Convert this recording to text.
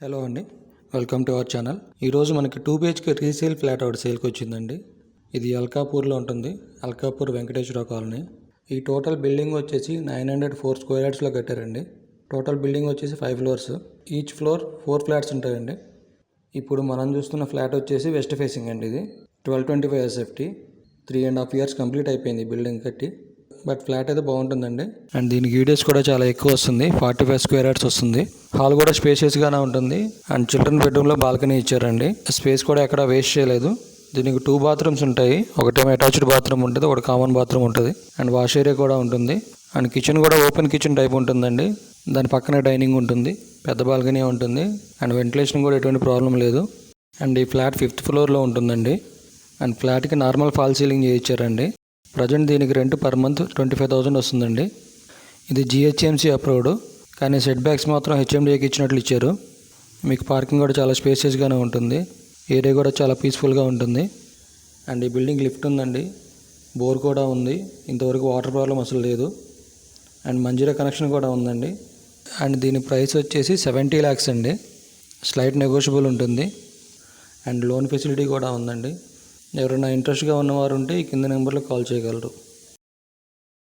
Hello అండి, welcome to our channel. ఈరోజు మనకి 2 BHK రీసేల్ ఫ్లాట్ ఒకటి సేల్కి వచ్చిందండి. ఇది అల్కాపూర్లో ఉంటుంది. అల్కాపూర్ వెంకటేశ్వర కాలనీ. ఈ టోటల్ బిల్డింగ్ వచ్చేసి 904 స్క్వేర్ యార్డ్స్లో కట్టారండి. టోటల్ బిల్డింగ్ వచ్చేసి 5 ఫ్లోర్స్. ఈచ్ ఫ్లోర్ 4 ఫ్లాట్స్ ఉంటాయండి. ఇప్పుడు మనం చూస్తున్న ఫ్లాట్ వచ్చేసి వెస్ట్ ఫేసింగ్ అండి. ఇది 1225 SFT. 3.5 years కంప్లీట్ అయిపోయింది బిల్డింగ్ కట్టి. బట్ ఫ్లాట్ అయితే బాగుంటుందండి. అండ్ దీనికి ఈడియస్ కూడా చాలా ఎక్కువ వస్తుంది. 45 స్క్వేర్ యార్డ్స్ వస్తుంది. హాల్ కూడా స్పేషియస్గానే ఉంటుంది. అండ్ చిల్డ్రన్ బెడ్రూమ్లో బాల్కనీ ఇచ్చారండి. స్పేస్ కూడా ఎక్కడ వేస్ట్ చేయలేదు. దీనికి 2 bathrooms ఉంటాయి. ఒకటేమో అటాచ్డ్ బాత్రూమ్ ఉంటుంది, ఒకటి కామన్ బాత్రూమ్ ఉంటుంది. అండ్ వాష్ ఏరియా కూడా ఉంటుంది. అండ్ కిచెన్ కూడా ఓపెన్ కిచెన్ టైప్ ఉంటుందండి. దాని పక్కనే డైనింగ్ ఉంటుంది, పెద్ద బాల్కనీ ఉంటుంది. అండ్ వెంటిలేషన్ కూడా ఎటువంటి ప్రాబ్లం లేదు. అండ్ ఈ ఫ్లాట్ 5th ఫ్లోర్లో ఉంటుందండి. అండ్ ఫ్లాట్కి నార్మల్ ఫాల్ సీలింగ్ చేయించారండి. ప్రజెంట్ దీనికి రెంట్ పర్ మంత్ 25,000 వస్తుందండి. ఇది GHMC అప్రూవ్డ్, కానీ సెట్ బ్యాక్స్ మాత్రం HMDAకి ఇచ్చినట్లు ఇచ్చారు. మీకు పార్కింగ్ కూడా చాలా స్పేసియస్గానే ఉంటుంది. ఏరియా కూడా చాలా పీస్ఫుల్గా ఉంటుంది. అండ్ ఈ బిల్డింగ్ లిఫ్ట్ ఉందండి, బోర్ కూడా ఉంది. ఇంతవరకు వాటర్ ప్రాబ్లం అసలు లేదు. అండ్ మంజీరా కనెక్షన్ కూడా ఉందండి. అండ్ దీని ప్రైస్ వచ్చేసి 70 lakhs అండి. స్లైట్ నెగోషియబుల్ ఉంటుంది. అండ్ లోన్ ఫెసిలిటీ కూడా ఉందండి. ఎవరైనా ఇంట్రెస్ట్గా ఉన్నవారు ఉంటే ఈ కింద నెంబర్లో కాల్ చేయగలరు.